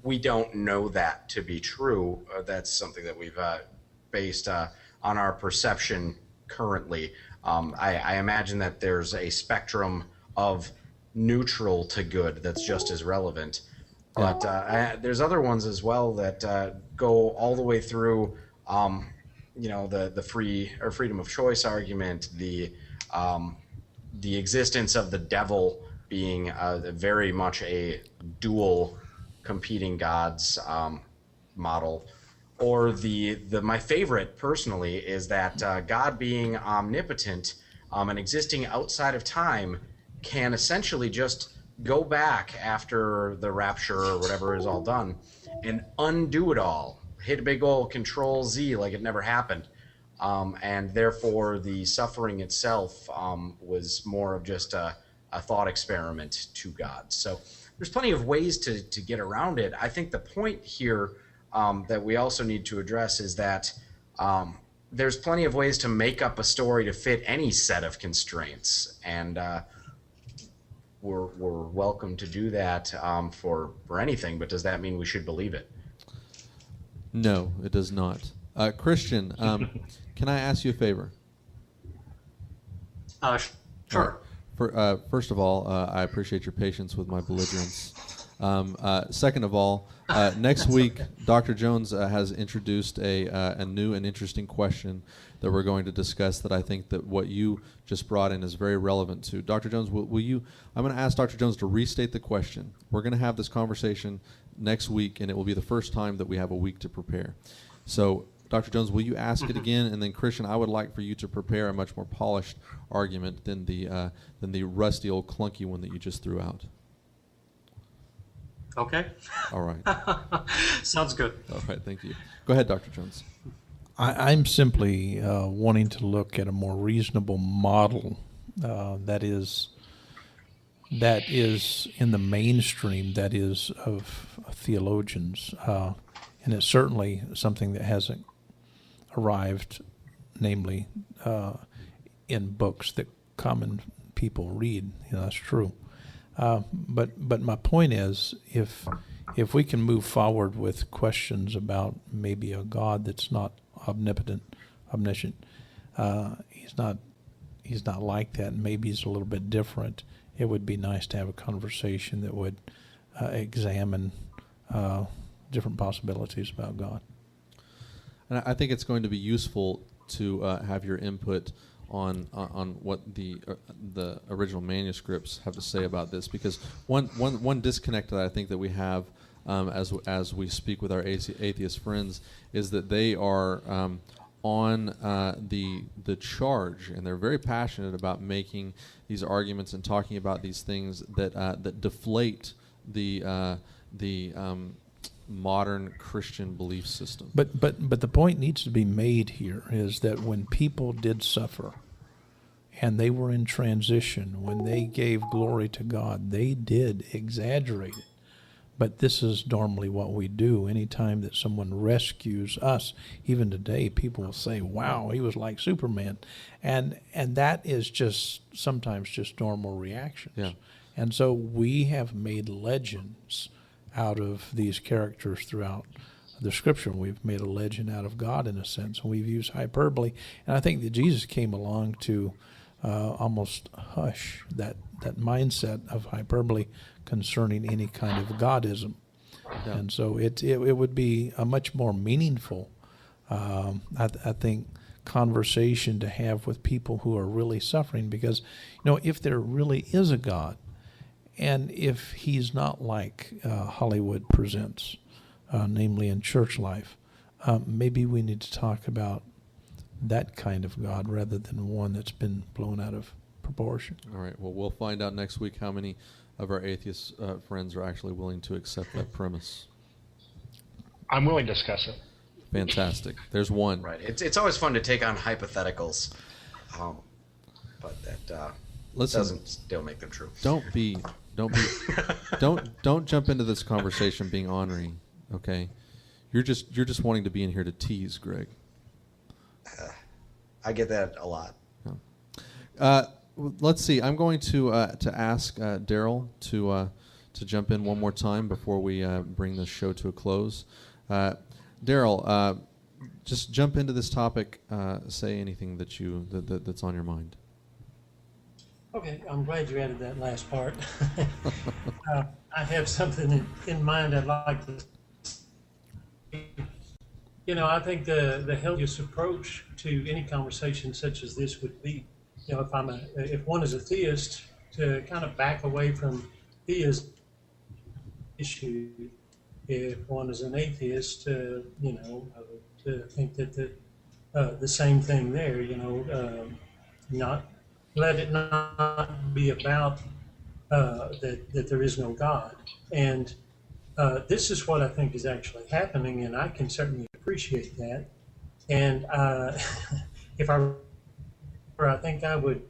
we don't know that to be true. That's something that we've based on our perception currently. I imagine that there's a spectrum of neutral to good that's just as relevant. But there's other ones as well that go all the way through, the free or freedom of choice argument, the existence of the devil being very much a dual competing gods model, or my favorite personally is that God being omnipotent and existing outside of time can essentially just go back after the rapture or whatever is all done and undo it all, hit a big old Control Z like it never happened. And therefore the suffering itself was more of just a thought experiment to God. So there's plenty of ways to get around it. I think the point here that we also need to address is that there's plenty of ways to make up a story to fit any set of constraints, and we're welcome to do that for anything. But does that mean we should believe it? No, it does not. Christian, can I ask you a favor? Sure. First of all, I appreciate your patience with my belligerence. Second of all, next week, Dr. Jones has introduced a new and interesting question that we're going to discuss that I think that what you just brought in is very relevant to. Dr. Jones, will you, I'm going to ask Dr. Jones to restate the question. We're going to have this conversation next week, and it will be the first time that we have a week to prepare. So, Dr. Jones, will you ask it again? And then, Christian, I would like for you to prepare a much more polished argument than the rusty old clunky one that you just threw out. Okay. All right. Sounds good. All right, thank you. Go ahead, Dr. Jones. I'm simply wanting to look at a more reasonable model that is in the mainstream, that is of theologians, and it's certainly something that hasn't arrived, namely in books that common people read. That's true. But my point is, if we can move forward with questions about maybe a God that's not omnipotent, omniscient, he's not like that, and maybe he's a little bit different. It would be nice to have a conversation that would examine different possibilities about God. And I think it's going to be useful to have your input on what the original manuscripts have to say about this, because one disconnect that I think that we have as we speak with our atheist friends is that they are on the charge, and they're very passionate about making these arguments and talking about these things that deflate the modern Christian belief system. But the point needs to be made here is that when people did suffer and they were in transition, when they gave glory to God, they did exaggerate it. But this is normally what we do. Anytime that someone rescues us, even today, people will say, wow, he was like Superman. And that is just sometimes just normal reactions. Yeah. And so we have made legends out of these characters throughout the Scripture. We've made a legend out of God in a sense, and we've used hyperbole. And I think that Jesus came along to almost hush that mindset of hyperbole concerning any kind of Godism. Yeah. And so it would be a much more meaningful, I think, conversation to have with people who are really suffering, because, if there really is a God, and if he's not like Hollywood presents, namely in church life, maybe we need to talk about that kind of God rather than one that's been blown out of proportion. All right. Well, we'll find out next week how many of our atheist friends are actually willing to accept that premise. I'm willing to discuss it. Fantastic. There's one. Right. It's always fun to take on hypotheticals, but that Listen, doesn't still make them true. Don't jump into this conversation being ornery, okay? You're just wanting to be in here to tease, Greg. I get that a lot. Let's see. I'm going to ask Daryl to jump in one more time before we bring this show to a close. Daryl, just jump into this topic. Say anything that's on your mind. Okay, I'm glad you added that last part. I have something in mind I'd like to. I think the healthiest approach to any conversation such as this would be, if one is a theist, to kind of back away from theism issue. If one is an atheist, to think that the same thing there. Not let it not be about that there is no God. And this is what I think is actually happening, and I can certainly appreciate that. And if I think I would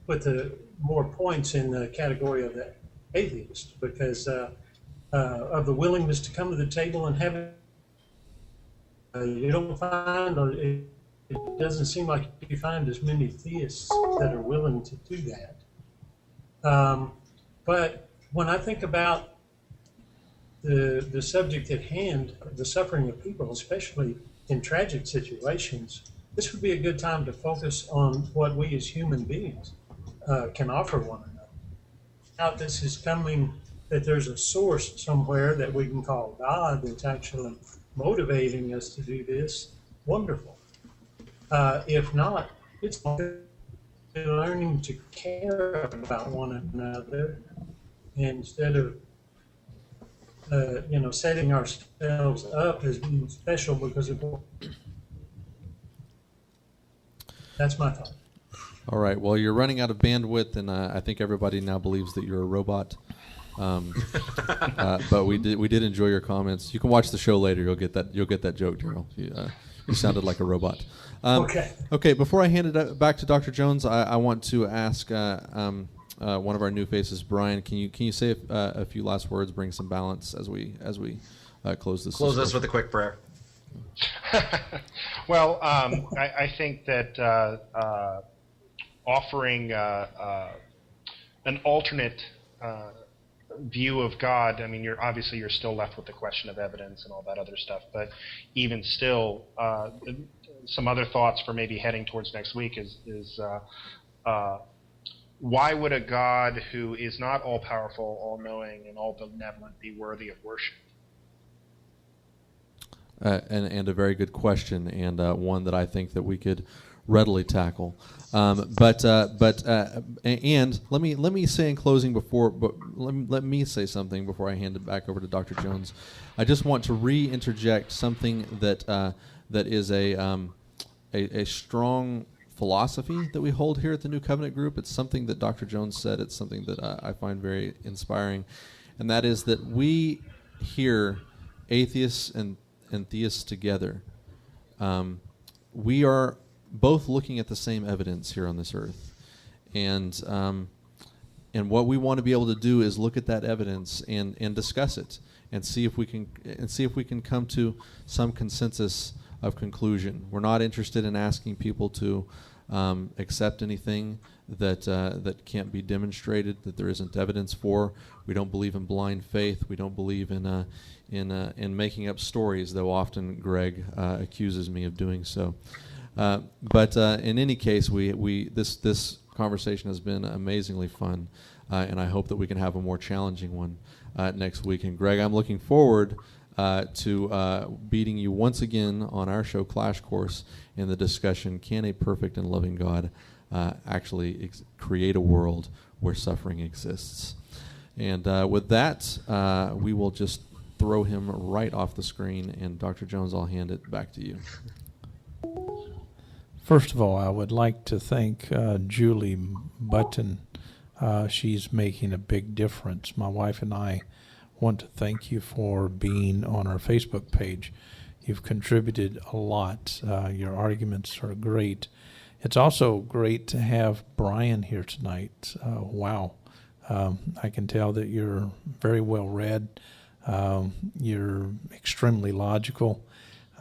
put the more points in the category of the atheist, because of the willingness to come to the table and have it. You don't find, or it doesn't seem like you find as many theists that are willing to do that. But when I think about the subject at hand, the suffering of people, especially in tragic situations, this would be a good time to focus on what we as human beings can offer one another. Now this is coming, that there's a source somewhere that we can call God that's actually motivating us to do this, wonderful. If not, it's learning to care about one another instead of setting ourselves up as being special because of what. That's my thought. All right. Well, you're running out of bandwidth, and I think everybody now believes that you're a robot. But we did enjoy your comments. You can watch the show later. You'll get that joke, Daryl. You sounded like a robot. Okay. Okay. Before I hand it back to Dr. Jones, I want to ask one of our new faces, Brian. Can you say a few last words, bring some balance as we close this? Close this with a quick prayer. Well, I think that offering an alternate view of God, I mean, you're still left with the question of evidence and all that other stuff, but even still, some other thoughts for maybe heading towards next week is why would a God who is not all-powerful, all-knowing, and all-benevolent be worthy of worship? And a very good question, and one that I think that we could readily tackle. And let me say in closing let me say something before I hand it back over to Dr. Jones. I just want to re-interject something that is a strong philosophy that we hold here at the New Covenant Group. It's something that Dr. Jones said. It's something that I find very inspiring, and that is that we here, atheists and theists together, we are both looking at the same evidence here on this earth, and what we want to be able to do is look at that evidence and discuss it and see if we can come to some consensus of conclusion. We're not interested in asking people to accept anything that can't be demonstrated, that there isn't evidence for. We don't believe in blind faith. We don't believe in making up stories, though often Greg accuses me of doing so. But in any case, this conversation has been amazingly fun, and I hope that we can have a more challenging one next week. And Greg, I'm looking forward to beating you once again on our show Clash Course in the discussion, can a perfect and loving God actually create a world where suffering exists? And with that, we will just throw him right off the screen, and Dr. Jones, I'll hand it back to you. First of all, I would like to thank Julie Button. She's making a big difference. My wife and I want to thank you for being on our Facebook page. You've contributed a lot. Your arguments are great. It's also great to have Brian here tonight. Wow. I can tell that you're very well read. You're extremely logical.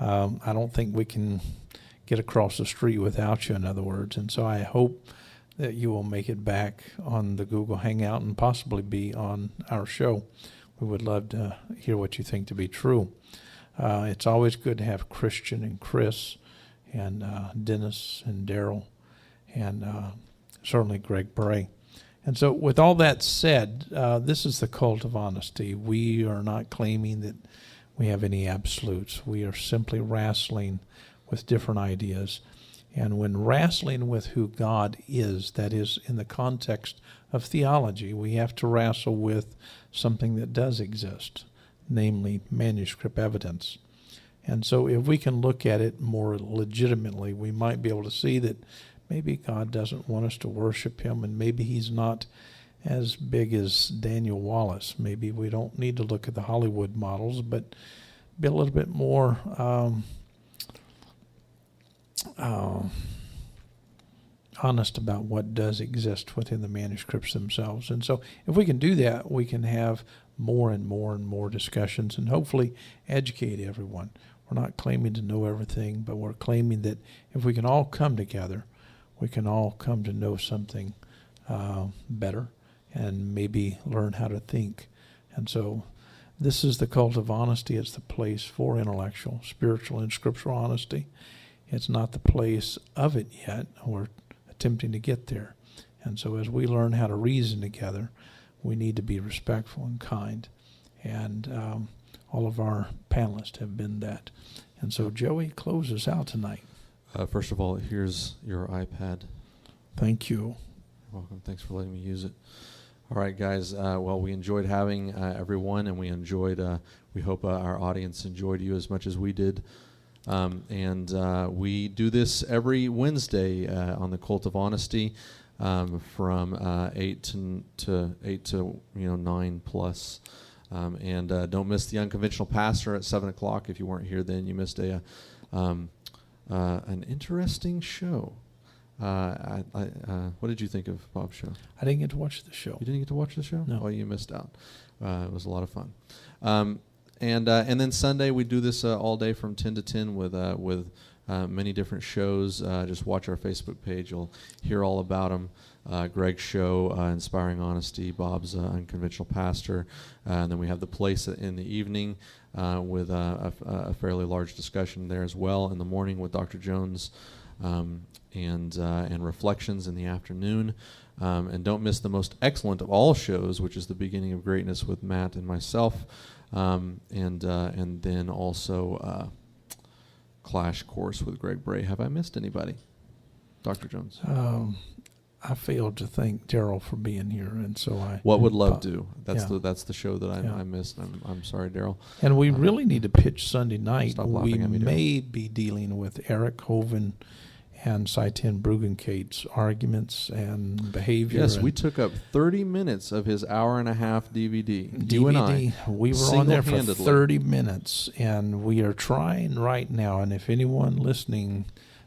I don't think we can get across the street without you, in other words. And so I hope that you will make it back on the Google Hangout and possibly be on our show. We would love to hear what you think to be true. It's always good to have Christian and Chris and Dennis and Daryl and certainly Greg Bray. And so with all that said, this is the cult of honesty. We are not claiming that we have any absolutes. We are simply wrestling with different ideas. And when wrestling with who God is, that is in the context of theology, we have to wrestle with something that does exist, namely manuscript evidence. And so if we can look at it more legitimately, we might be able to see that maybe God doesn't want us to worship him, and maybe he's not as big as Daniel Wallace. Maybe we don't need to look at the Hollywood models, but be a little bit more honest about what does exist within the manuscripts themselves. And so if we can do that, we can have more and more and more discussions and hopefully educate everyone. We're not claiming to know everything, but we're claiming that if we can all come together, we can all come to know something better and maybe learn how to think. And so this is the cult of honesty. It's the place for intellectual, spiritual, and scriptural honesty. It's not the place of it yet. We're attempting to get there. And so as we learn how to reason together, we need to be respectful and kind. And all of our panelists have been that. And so Joey, close us out tonight. First of all, here's your iPad. Thank you. You're welcome. Thanks for letting me use it. All right, guys. Well, we enjoyed having everyone, and we hope our audience enjoyed you as much as we did. We do this every Wednesday on the Cult of Honesty from 8 to 9 plus. Don't miss the Unconventional Pastor at 7 o'clock. If you weren't here then, you missed an interesting show. What did you think of Bob's show? I didn't get to watch the show. You didn't get to watch the show? No. Oh, you missed out. It was a lot of fun. And then Sunday we do this all day from 10 to 10 with many different shows. Just watch our Facebook page. You'll hear all about them. Greg's show, Inspiring Honesty, Bob's Unconventional Pastor. And then we have The Place in the evening with a fairly large discussion there as well. In the morning with Dr. Jones and Reflections in the afternoon. And don't miss the most excellent of all shows, which is The Beginning of Greatness with Matt and myself. And then also Clash Course with Greg Bray. Have I missed anybody? Dr. Jones? I failed to thank Daryl for being here, and so I... What Would Love Do? That's yeah. that's the show that I missed. I'm sorry, Daryl. And we really need to pitch Sunday night. Stop We laughing at me, Daryl. may be dealing with Eric Hovind and Saitin Brugenkate's arguments and behavior. Yes, and we took up 30 minutes of his hour-and-a-half DVD. You and I, we were on there for single-handedly. 30 minutes, and we are trying right now, and if anyone listening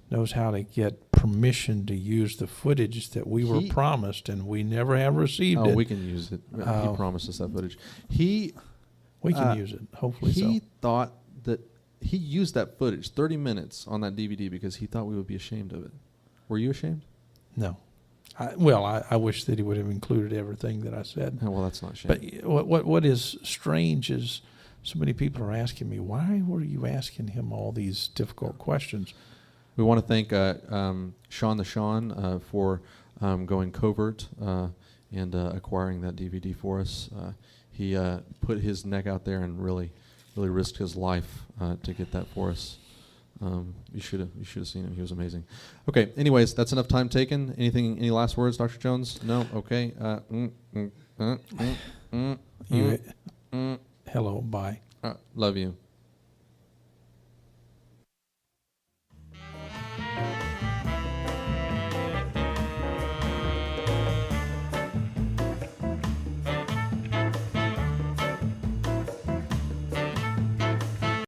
knows how to get permission to use the footage that we were promised, and we never have received it. we can use it. He promised us that footage. We can use it, hopefully He so. thought that he used that footage, 30 minutes, on that DVD because he thought we would be ashamed of it. Were you ashamed? No. I wish that he would have included everything that I said. Oh, well, that's not shame. But what is strange is so many people are asking me, why were you asking him all these difficult questions? We want to thank Sean the Sean for going covert and acquiring that DVD for us. He put his neck out there and really risked his life to get that for us. You should have seen him. He was amazing. Okay. Anyways, that's enough time taken. Any last words, Dr. Jones? No. Okay. Hello. Bye. Love you.